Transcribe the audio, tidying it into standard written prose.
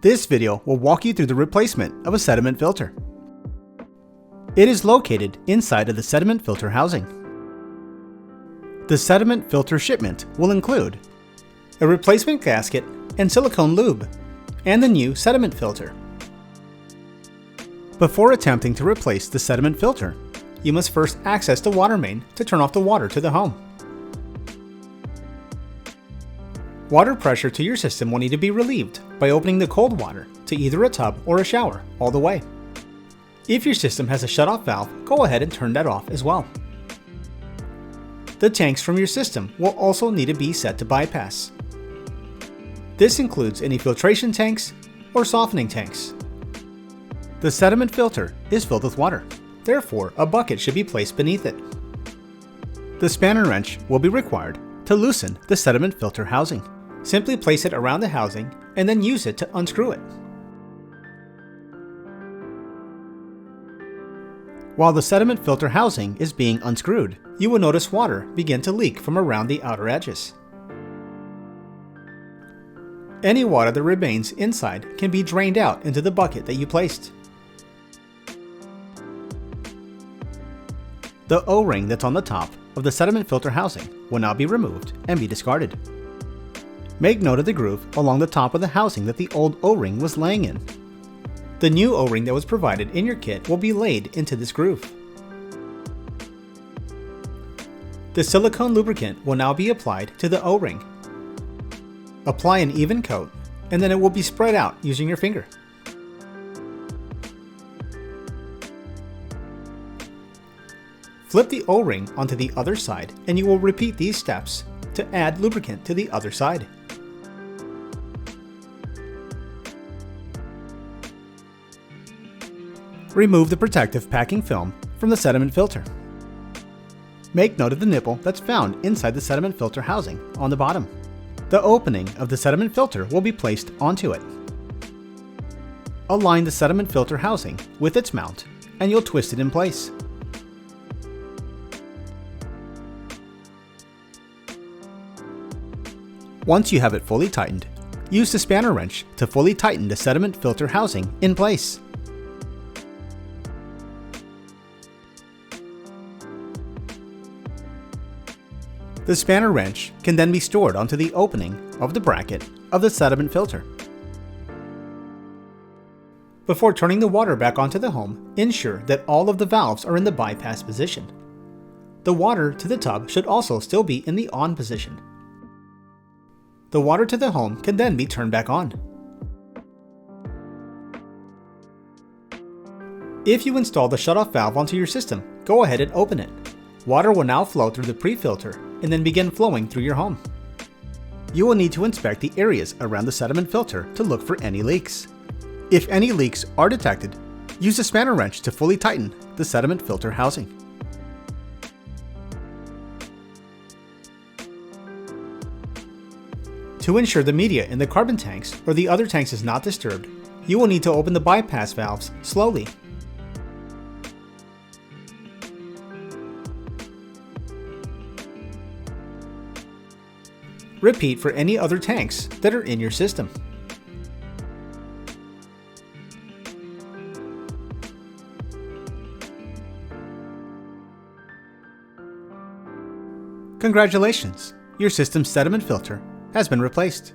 This video will walk you through the replacement of a sediment filter. It is located inside of the sediment filter housing. The sediment filter shipment will include a replacement gasket and silicone lube, and the new sediment filter. Before attempting to replace the sediment filter, you must first access the water main to turn off the water to the home. Water pressure to your system will need to be relieved by opening the cold water to either a tub or a shower all the way. If your system has a shutoff valve, go ahead and turn that off as well. The tanks from your system will also need to be set to bypass. This includes any filtration tanks or softening tanks. The sediment filter is filled with water, therefore a bucket should be placed beneath it. The spanner wrench will be required to loosen the sediment filter housing. Simply place it around the housing and then use it to unscrew it. While the sediment filter housing is being unscrewed, you will notice water begin to leak from around the outer edges. Any water that remains inside can be drained out into the bucket that you placed. The O-ring that's on the top of the sediment filter housing will now be removed and be discarded. Make note of the groove along the top of the housing that the old O-ring was laying in. The new O-ring that was provided in your kit will be laid into this groove. The silicone lubricant will now be applied to the O-ring. Apply an even coat, and then it will be spread out using your finger. Flip the O-ring onto the other side, and you will repeat these steps to add lubricant to the other side. Remove the protective packing film from the sediment filter. Make note of the nipple that's found inside the sediment filter housing on the bottom. The opening of the sediment filter will be placed onto it. Align the sediment filter housing with its mount, and you'll twist it in place. Once you have it fully tightened, use the spanner wrench to fully tighten the sediment filter housing in place. The spanner wrench can then be stored onto the opening of the bracket of the sediment filter. Before turning the water back onto the home, ensure that all of the valves are in the bypass position. The water to the tub should also still be in the on position. The water to the home can then be turned back on. If you install the shutoff valve onto your system, go ahead and open it. Water will now flow through the pre-filter and then begin flowing through your home. You will need to inspect the areas around the sediment filter to look for any leaks. If any leaks are detected, use a spanner wrench to fully tighten the sediment filter housing. To ensure the media in the carbon tanks or the other tanks is not disturbed, you will need to open the bypass valves slowly. Repeat for any other tanks that are in your system. Congratulations! Your system's sediment filter has been replaced.